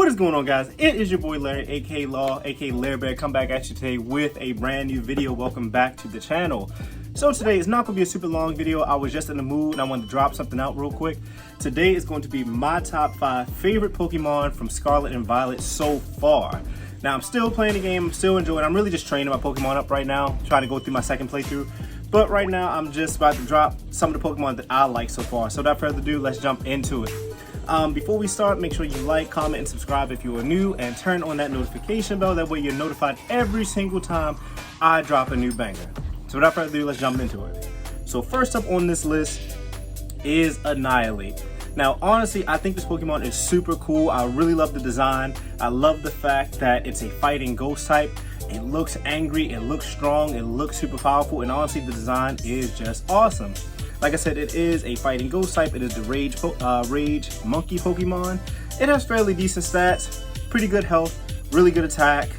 What is going on, guys? It is your boy Larry, aka Law, aka Larry Bear, come back at you today with a brand new video. Welcome back to the channel. So today is not going to be a super long video. I was just in the mood and I wanted to drop something out real quick. Today is going to be my top 5 favorite Pokemon from Scarlet and Violet so far. Now, I'm still playing the game, I'm still enjoying it. I'm really just training my Pokemon up right now, trying to go through my second playthrough. But right now, I'm just about to drop some of the Pokemon that I like so far. So without further ado, let's jump into it. Before we start, make sure you like, comment, and subscribe if you are new, and turn on that notification bell. That way you're notified every single time I drop a new banger. So without further ado, let's jump into it. So first up on this list is Annihilate. Now, honestly, I think this Pokemon is super cool. I really love the design. I love the fact that it's a fighting ghost type. It looks angry, it looks strong, it looks super powerful, and honestly, the design is just awesome. Like I said, it is a fighting ghost type. It is the Rage Monkey Pokemon. It has fairly decent stats, pretty good health, really good attack,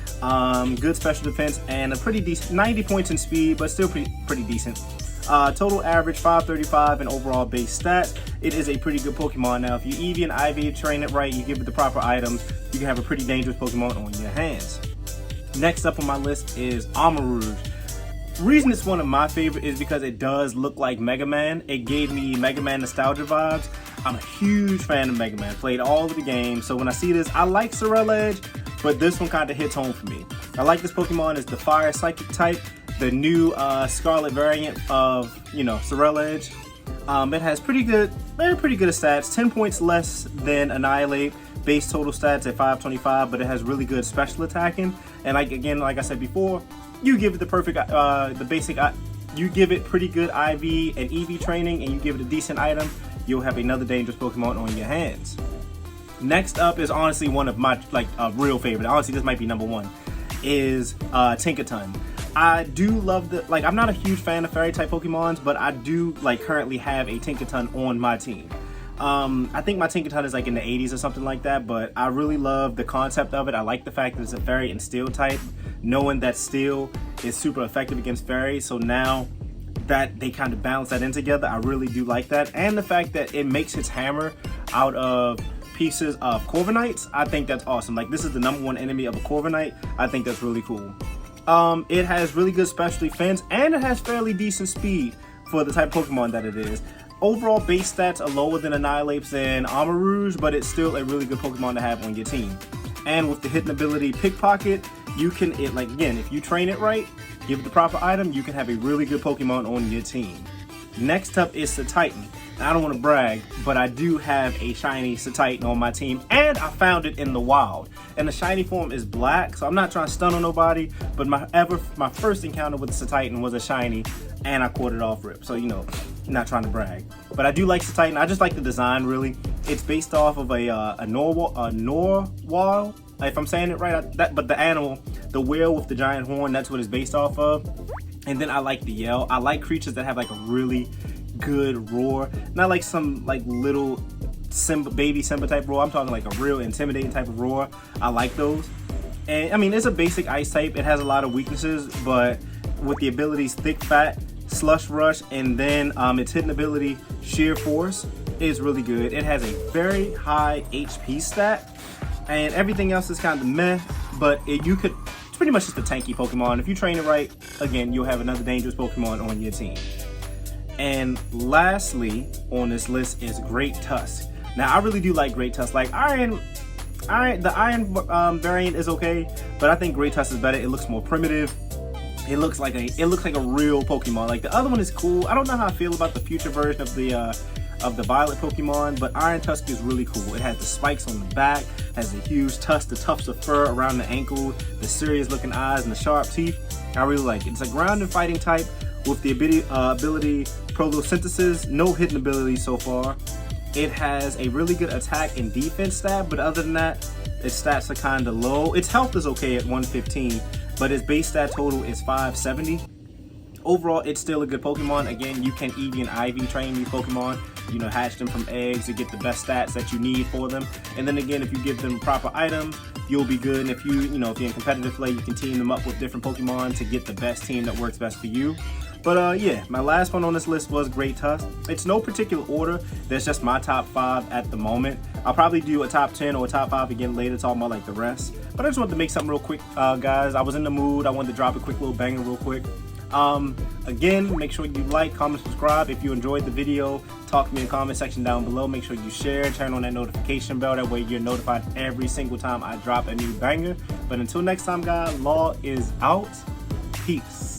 good special defense, and a pretty decent 90 points in speed, but still pretty decent. Total average 535 and overall base stats. It is a pretty good Pokemon. Now, if you EV and IV train it right, you give it the proper items, you can have a pretty dangerous Pokemon on your hands. Next up on my list is Rouge. The reason it's one of my favorite is because it does look like Mega Man. It gave me Mega Man nostalgia vibes. I'm a huge fan of Mega Man, played all of the games, so when I see this, I like Sorel Edge, but this one kind of hits home for me. I like this Pokemon as the Fire Psychic type, the new Scarlet variant of, Sorel Edge. It has pretty good stats, 10 points less than Annihilate, base total stats at 525, but it has really good special attacking, and like I said before, you give it the perfect, you give it pretty good IV and EV training, and you give it a decent item, you'll have another dangerous Pokemon on your hands. Next up is honestly one of my, real favorite, honestly this might be number 1, is Tinkaton. I do love I'm not a huge fan of fairy type Pokemons, but I do currently have a Tinkaton on my team. I think my Tinkaton is in the 80s or something like that, but I really love the concept of it. I like the fact that it's a fairy and steel type, knowing that steel is super effective against fairies, so now that they kind of balance that in together, I really do like that. And the fact that it makes its hammer out of pieces of Corviknights, I think that's awesome. This is the number 1 enemy of a Corviknight. I think that's really cool. It has really good special defense, and it has fairly decent speed for the type of Pokemon that it is. Overall base stats are lower than Annihilate's and Rouge, but it's still a really good Pokemon to have on your team. And with the hitting ability Pickpocket, you can, again, if you train it right, give it the proper item, you can have a really good Pokemon on your team. Next up is Titan. I don't want to brag, but I do have a shiny Titan on my team, and I found it in the wild. And the shiny form is black, so I'm not trying to stun on nobody, but my first encounter with Titan was a shiny, and I caught it off rip. So, not trying to brag. But I do like Titan. I just like the design, really. It's based off of a Norwal, if I'm saying it right. But the animal, the whale with the giant horn, that's what it's based off of. And then I like the yell. I like creatures that have a really good roar, not like some little baby Simba type roar. I'm talking a real intimidating type of roar. I like those. And I mean, it's a basic ice type. It has a lot of weaknesses, but with the abilities Thick Fat, Slush Rush, and then its hidden ability Sheer Force is really good. It has a very high HP stat, and everything else is kind of meh, but it's pretty much just a tanky Pokemon. If you train it right, again, you'll have another dangerous Pokemon on your team. And lastly on this list is Great Tusk. Now, I really do like Great Tusk. The Iron variant is okay, but I think Great Tusk is better. It looks more primitive. It looks like a real Pokemon. The other one is cool. I don't know how I feel about the future version of the Violet Pokemon, but Iron Tusk is really cool. It has the spikes on the back, has the huge tusk, the tufts of fur around the ankle, the serious looking eyes, and the sharp teeth. I really like it. It's a ground and fighting type with the ability Protosynthesis, no hidden ability so far. It has a really good attack and defense stat, but other than that, its stats are kind of low. Its health is okay at 115, but its base stat total is 570. Overall, it's still a good Pokemon. Again, you can EV and IV train these Pokemon, hatch them from eggs to get the best stats that you need for them. And then again, if you give them proper items, you'll be good. And if if you're in competitive play, you can team them up with different Pokemon to get the best team that works best for you. But yeah, my last one on this list was Great Tusk. It's no particular order. That's just my top 5 at the moment. I'll probably do a top 10 or a top 5 again later, talking about like the rest. But I just wanted to make something real quick, guys. I was in the mood. I wanted to drop a quick little banger real quick. Again, make sure you like, comment, subscribe. If you enjoyed the video, talk to me in the comment section down below. Make sure you share, turn on that notification bell. That way you're notified every single time I drop a new banger. But until next time, guys, Law is out. Peace.